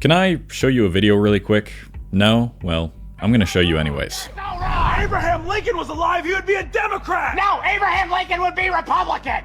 Can I show you a video really quick? No? Well, I'm gonna show you anyways. Abraham Lincoln was alive, he would be a Democrat! No, Abraham Lincoln would be Republican!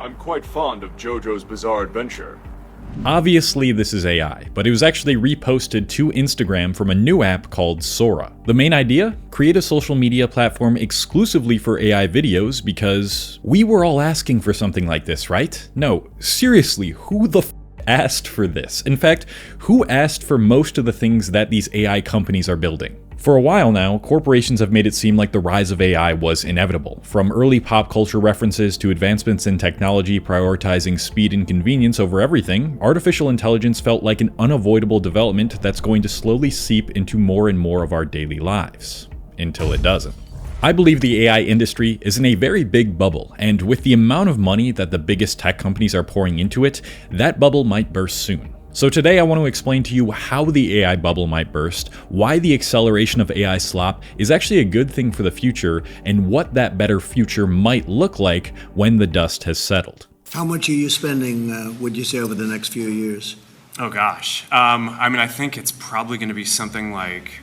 I'm quite fond of JoJo's Bizarre Adventure. Obviously this is AI, but it was actually reposted to Instagram from a new app called Sora. The main idea? Create a social media platform exclusively for AI videos because we were all asking for something like this, right? No, seriously, who the asked for this? In fact, who asked for most of the things that these AI companies are building? For a while now, corporations have made it seem like the rise of AI was inevitable. From early pop culture references to advancements in technology prioritizing speed and convenience over everything, artificial intelligence felt like an unavoidable development that's going to slowly seep into more and more of our daily lives. Until it doesn't. I believe the AI industry is in a very big bubble, and with the amount of money that the biggest tech companies are pouring into it, that bubble might burst soon. So today I want to explain to you how the AI bubble might burst, why the acceleration of AI slop is actually a good thing for the future, and what that better future might look like when the dust has settled. How much are you spending, would you say, over the next few years? Oh gosh. I think it's probably going to be something like,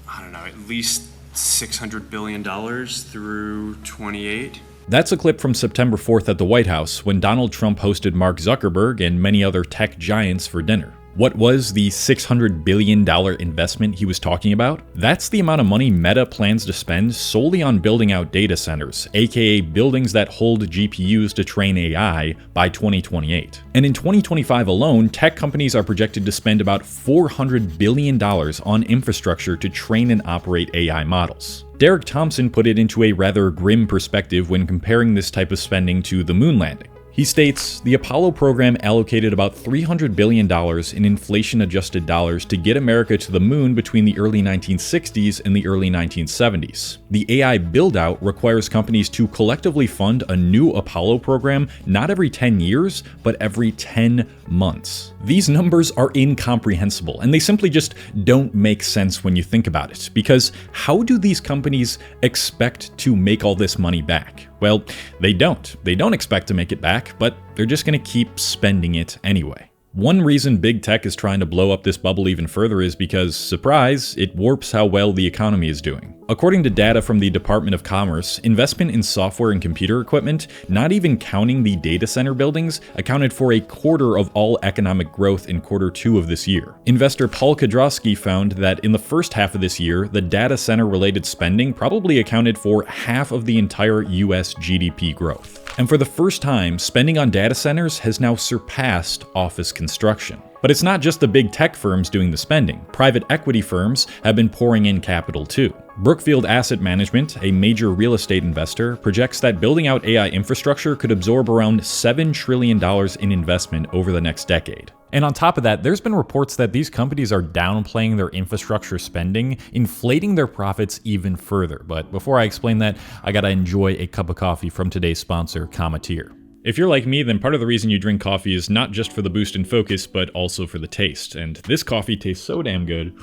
I don't know, at least $600 billion through 28. That's a clip from September 4th at the White House when Donald Trump hosted Mark Zuckerberg and many other tech giants for dinner. What was the $600 billion investment he was talking about? That's the amount of money Meta plans to spend solely on building out data centers, aka buildings that hold GPUs to train AI, by 2028. And in 2025 alone, tech companies are projected to spend about $400 billion on infrastructure to train and operate AI models. Derek Thompson put it into a rather grim perspective when comparing this type of spending to the moon landing. He states, the Apollo program allocated about $300 billion in inflation-adjusted dollars to get America to the moon between the early 1960s and the early 1970s. The AI build-out requires companies to collectively fund a new Apollo program not every 10 years, but every 10 months. These numbers are incomprehensible, and they simply just don't make sense when you think about it, because how do these companies expect to make all this money back? Well, they don't. They don't expect to make it back, but they're just going to keep spending it anyway. One reason big tech is trying to blow up this bubble even further is because, surprise, it warps how well the economy is doing. According to data from the Department of Commerce, investment in software and computer equipment, not even counting the data center buildings, accounted for a quarter of all economic growth in Q2 of this year. Investor Paul Kodrowski found that in the first half of this year, the data center related spending probably accounted for half of the entire US GDP growth. And for the first time, spending on data centers has now surpassed office construction. But it's not just the big tech firms doing the spending. Private equity firms have been pouring in capital too. Brookfield Asset Management, a major real estate investor, projects that building out AI infrastructure could absorb around $7 trillion in investment over the next decade. And on top of that, there's been reports that these companies are downplaying their infrastructure spending, inflating their profits even further. But before I explain that, I gotta enjoy a cup of coffee from today's sponsor, Cometeer. If you're like me, then part of the reason you drink coffee is not just for the boost in focus, but also for the taste. And this coffee tastes so damn good,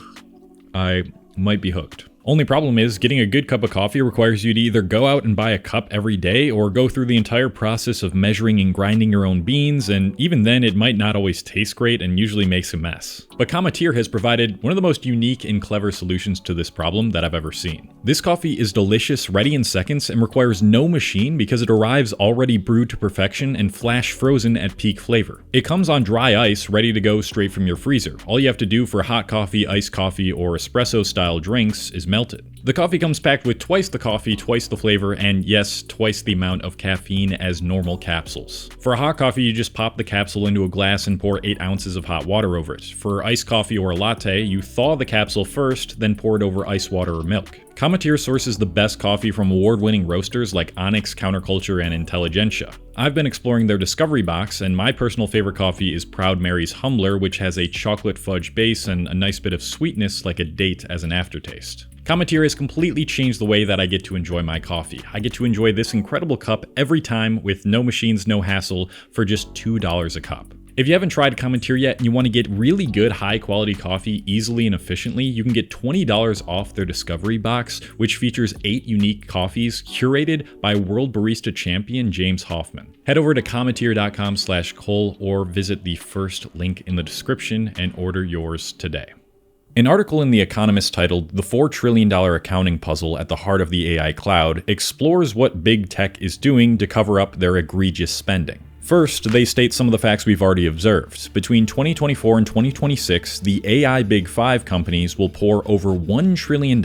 I might be hooked. Only problem is, getting a good cup of coffee requires you to either go out and buy a cup every day or go through the entire process of measuring and grinding your own beans, and even then it might not always taste great and usually makes a mess. But Cometeer has provided one of the most unique and clever solutions to this problem that I've ever seen. This coffee is delicious, ready in seconds, and requires no machine because it arrives already brewed to perfection and flash frozen at peak flavor. It comes on dry ice, ready to go straight from your freezer. All you have to do for hot coffee, iced coffee, or espresso style drinks is melted. The coffee comes packed with twice the coffee, twice the flavor, and yes, twice the amount of caffeine as normal capsules. For a hot coffee, you just pop the capsule into a glass and pour 8 ounces of hot water over it. For iced coffee or a latte, you thaw the capsule first, then pour it over ice water or milk. Cometeer sources the best coffee from award-winning roasters like Onyx, Counterculture, and Intelligentsia. I've been exploring their Discovery box, and my personal favorite coffee is Proud Mary's Humbler, which has a chocolate fudge base and a nice bit of sweetness like a date as an aftertaste. Cometeer has completely changed the way that I get to enjoy my coffee. I get to enjoy this incredible cup every time with no machines, no hassle, for just $2 a cup. If you haven't tried Cometeer yet and you want to get really good high quality coffee easily and efficiently, you can get $20 off their Discovery box, which features 8 unique coffees curated by world barista champion James Hoffman. Head over to cometeer.com/Cole or visit the first link in the description and order yours today. An article in The Economist titled "The $4 Trillion Accounting Puzzle at the Heart of the AI Cloud" explores what big tech is doing to cover up their egregious spending. First, they state some of the facts we've already observed. Between 2024 and 2026, the AI Big Five companies will pour over $1 trillion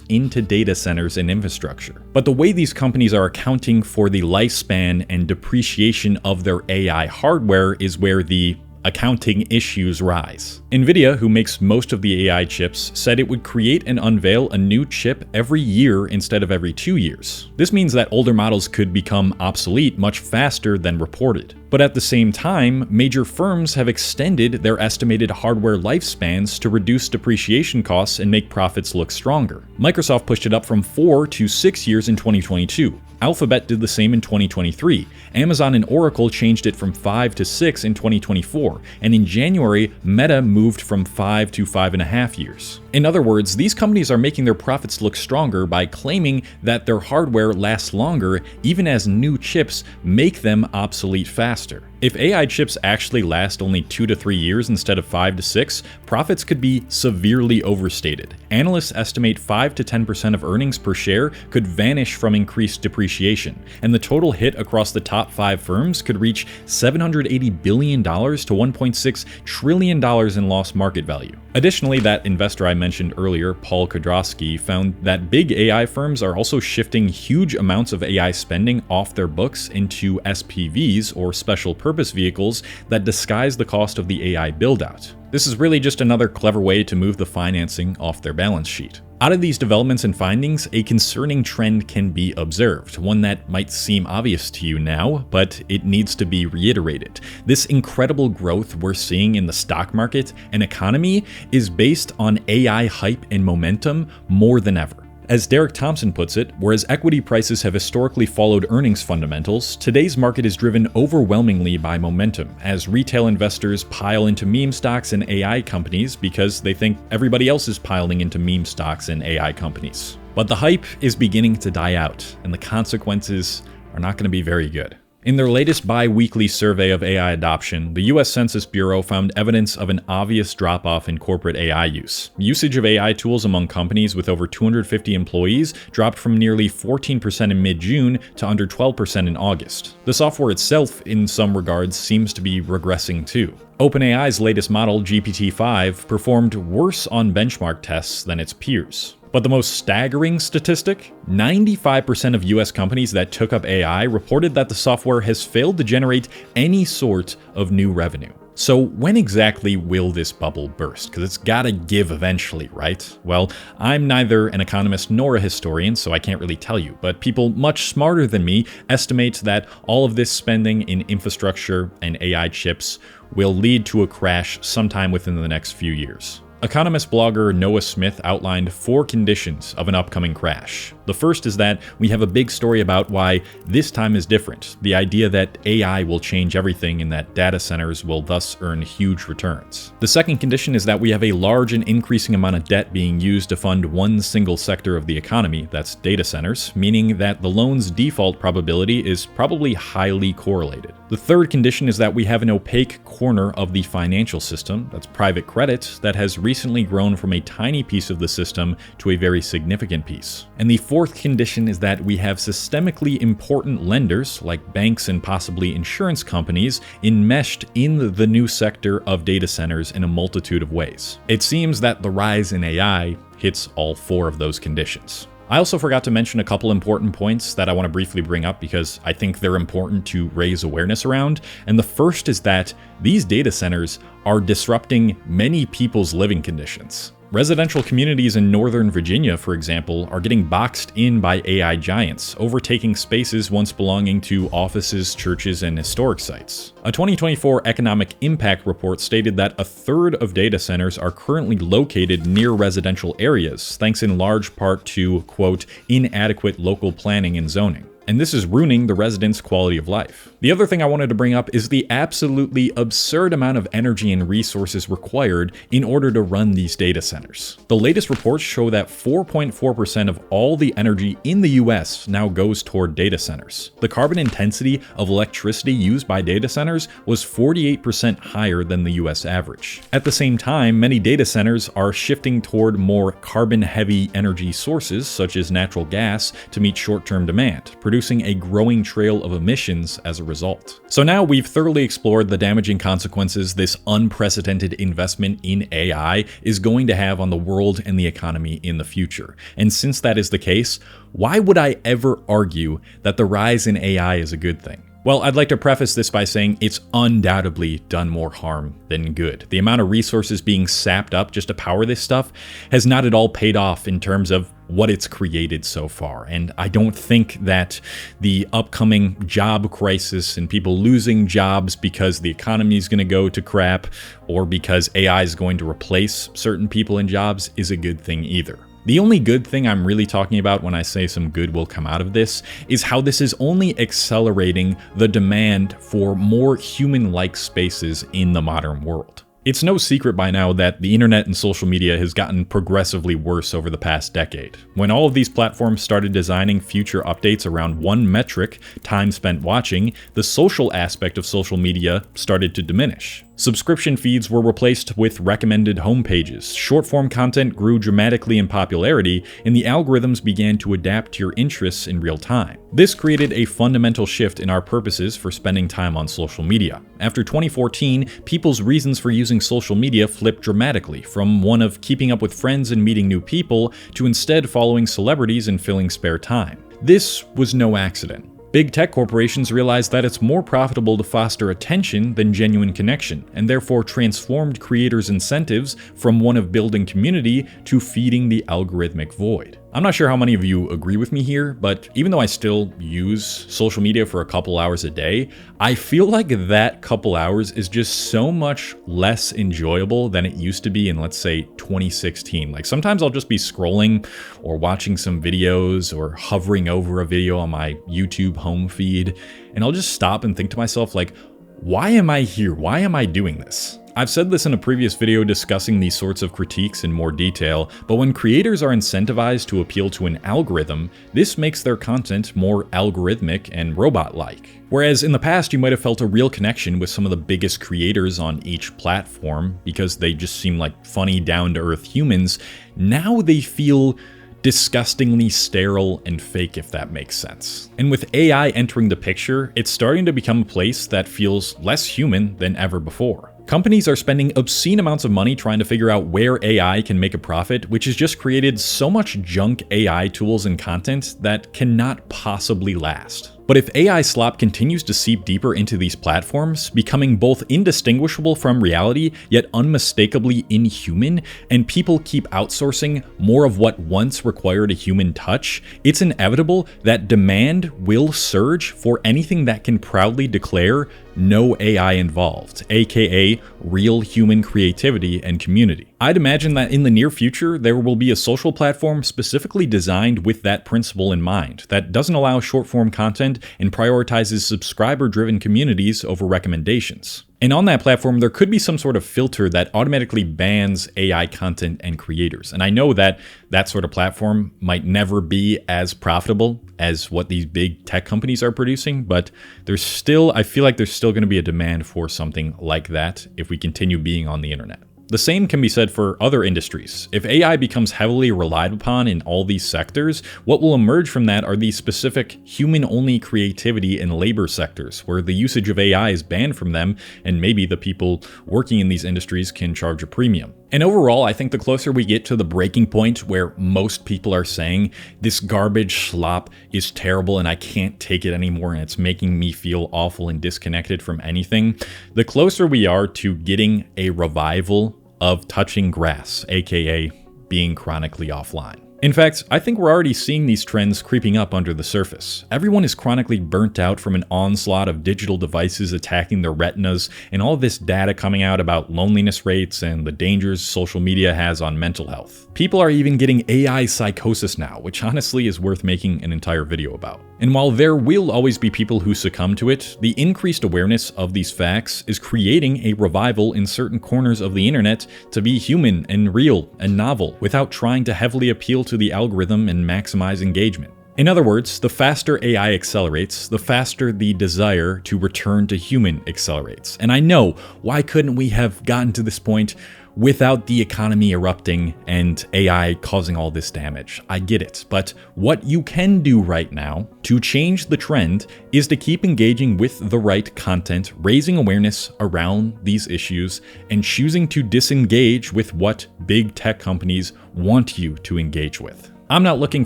into data centers and infrastructure. But the way these companies are accounting for the lifespan and depreciation of their AI hardware is where the accounting issues rise. NVIDIA, who makes most of the AI chips, said it would create and unveil a new chip every year instead of every 2 years. This means that older models could become obsolete much faster than reported. But at the same time, major firms have extended their estimated hardware lifespans to reduce depreciation costs and make profits look stronger. Microsoft pushed it up from 4 to 6 years in 2022. Alphabet did the same in 2023. Amazon and Oracle changed it from 5 to 6 in 2024. And in January, Meta moved from 5 to 5.5 years. In other words, these companies are making their profits look stronger by claiming that their hardware lasts longer, even as new chips make them obsolete faster. If AI chips actually last only 2 to 3 years instead of 5 to 6, profits could be severely overstated. Analysts estimate 5 to 10% of earnings per share could vanish from increased depreciation, and the total hit across the top 5 firms could reach $780 billion to $1.6 trillion in lost market value. Additionally, that investor I mentioned earlier, Paul Kodrowski, found that big AI firms are also shifting huge amounts of AI spending off their books into SPVs, or special purpose vehicles, that disguise the cost of the AI build-out. This is really just another clever way to move the financing off their balance sheet. Out of these developments and findings, a concerning trend can be observed, one that might seem obvious to you now, but it needs to be reiterated. This incredible growth we're seeing in the stock market and economy is based on AI hype and momentum more than ever. As Derek Thompson puts it, whereas equity prices have historically followed earnings fundamentals, today's market is driven overwhelmingly by momentum, as retail investors pile into meme stocks and AI companies because they think everybody else is piling into meme stocks and AI companies. But the hype is beginning to die out, and the consequences are not going to be very good. In their latest bi-weekly survey of AI adoption, the US Census Bureau found evidence of an obvious drop-off in corporate AI use. Usage of AI tools among companies with over 250 employees dropped from nearly 14% in mid-June to under 12% in August. The software itself, in some regards, seems to be regressing too. OpenAI's latest model, GPT-5, performed worse on benchmark tests than its peers. But the most staggering statistic? 95% of US companies that took up AI reported that the software has failed to generate any sort of new revenue. So when exactly will this bubble burst? Because it's gotta give eventually, right? Well, I'm neither an economist nor a historian, so I can't really tell you, but people much smarter than me estimate that all of this spending in infrastructure and AI chips will lead to a crash sometime within the next few years. Economist blogger Noah Smith outlined 4 conditions of an upcoming crash. The first is that we have a big story about why this time is different, the idea that AI will change everything and that data centers will thus earn huge returns. The second condition is that we have a large and increasing amount of debt being used to fund one single sector of the economy, that's data centers, meaning that the loan's default probability is probably highly correlated. The third condition is that we have an opaque corner of the financial system, that's private credit, that has recently grown from a tiny piece of the system to a very significant piece. And the fourth condition is that we have systemically important lenders, like banks and possibly insurance companies, enmeshed in the new sector of data centers in a multitude of ways. It seems that the rise in AI hits all 4 of those conditions. I also forgot to mention a couple important points that I want to briefly bring up because I think they're important to raise awareness around. And the first is that these data centers are disrupting many people's living conditions. Residential communities in Northern Virginia, for example, are getting boxed in by AI giants, overtaking spaces once belonging to offices, churches, and historic sites. A 2024 economic impact report stated that 1/3 of data centers are currently located near residential areas, thanks in large part to, quote, inadequate local planning and zoning. and this is ruining the residents' quality of life. The other thing I wanted to bring up is the absolutely absurd amount of energy and resources required in order to run these data centers. The latest reports show that 4.4% of all the energy in the US now goes toward data centers. The carbon intensity of electricity used by data centers was 48% higher than the US average. At the same time, many data centers are shifting toward more carbon-heavy energy sources, such as natural gas, to meet short-term demand, producing a growing trail of emissions as a result. So now we've thoroughly explored the damaging consequences this unprecedented investment in AI is going to have on the world and the economy in the future. And since that is the case, why would I ever argue that the rise in AI is a good thing? Well, I'd like to preface this by saying it's undoubtedly done more harm than good. The amount of resources being sapped up just to power this stuff has not at all paid off in terms of what it's created so far. And I don't think that the upcoming job crisis and people losing jobs because the economy is going to go to crap or because AI is going to replace certain people in jobs is a good thing either. The only good thing I'm really talking about when I say some good will come out of this is how this is only accelerating the demand for more human-like spaces in the modern world. It's no secret by now that the internet and social media has gotten progressively worse over the past decade. When all of these platforms started designing future updates around one metric, time spent watching, the social aspect of social media started to diminish. Subscription feeds were replaced with recommended homepages, short-form content grew dramatically in popularity, and the algorithms began to adapt to your interests in real time. This created a fundamental shift in our purposes for spending time on social media. After 2014, people's reasons for using social media flipped dramatically, from one of keeping up with friends and meeting new people, to instead following celebrities and filling spare time. This was no accident. Big tech corporations realized that it's more profitable to foster attention than genuine connection, and therefore transformed creators' incentives from one of building community to feeding the algorithmic void. I'm not sure how many of you agree with me here, but even though I still use social media for a couple hours a day, I feel like that couple hours is just so much less enjoyable than it used to be in, let's say, 2016. Like sometimes I'll just be scrolling or watching some videos or hovering over a video on my YouTube home feed, and I'll just stop and think to myself, like, why am I here? Why am I doing this? I've said this in a previous video discussing these sorts of critiques in more detail, but when creators are incentivized to appeal to an algorithm, this makes their content more algorithmic and robot-like. Whereas in the past you might have felt a real connection with some of the biggest creators on each platform because they just seem like funny, down-to-earth humans, now they feel disgustingly sterile and fake, if that makes sense. And with AI entering the picture, it's starting to become a place that feels less human than ever before. Companies are spending obscene amounts of money trying to figure out where AI can make a profit, which has just created so much junk AI tools and content that cannot possibly last. But if AI slop continues to seep deeper into these platforms, becoming both indistinguishable from reality, yet unmistakably inhuman, and people keep outsourcing more of what once required a human touch, it's inevitable that demand will surge for anything that can proudly declare no AI involved, aka real human creativity and community. I'd imagine that in the near future, there will be a social platform specifically designed with that principle in mind, that doesn't allow short-form content and prioritizes subscriber-driven communities over recommendations. And on that platform, there could be some sort of filter that automatically bans AI content and creators. And I know that that sort of platform might never be as profitable as what these big tech companies are producing, but I feel like there's still going to be a demand for something like that if we continue being on the internet. The same can be said for other industries. If AI becomes heavily relied upon in all these sectors, what will emerge from that are these specific human-only creativity and labor sectors, where the usage of AI is banned from them, and maybe the people working in these industries can charge a premium. And overall, I think the closer we get to the breaking point where most people are saying, this garbage slop is terrible and I can't take it anymore and it's making me feel awful and disconnected from anything, the closer we are to getting a revival of touching grass, aka being chronically offline. In fact, I think we're already seeing these trends creeping up under the surface. Everyone is chronically burnt out from an onslaught of digital devices attacking their retinas, and all of this data coming out about loneliness rates and the dangers social media has on mental health. People are even getting AI psychosis now, which honestly is worth making an entire video about. And while there will always be people who succumb to it, the increased awareness of these facts is creating a revival in certain corners of the internet to be human and real and novel without trying to heavily appeal to the algorithm and maximize engagement. In other words, the faster AI accelerates, the faster the desire to return to human accelerates. And I know, why couldn't we have gotten to this point without the economy erupting and AI causing all this damage? I get it, but what you can do right now to change the trend is to keep engaging with the right content, raising awareness around these issues, and choosing to disengage with what big tech companies want you to engage with. I'm not looking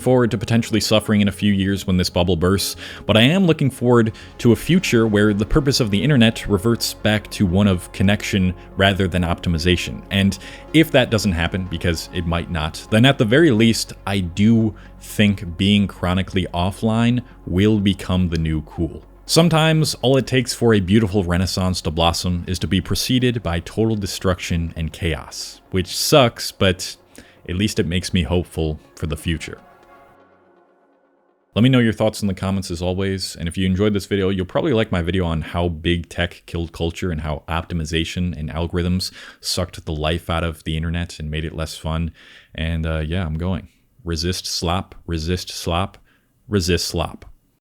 forward to potentially suffering in a few years when this bubble bursts, but I am looking forward to a future where the purpose of the internet reverts back to one of connection rather than optimization. And if that doesn't happen, because it might not, then at the very least, I do think being chronically offline will become the new cool. Sometimes all it takes for a beautiful renaissance to blossom is to be preceded by total destruction and chaos, which sucks, but at least it makes me hopeful for the future. Let me know your thoughts in the comments as always, and if you enjoyed this video, you'll probably like my video on how big tech killed culture and how optimization and algorithms sucked the life out of the internet and made it less fun. And yeah, I'm going. Resist slop, resist slop, resist slop.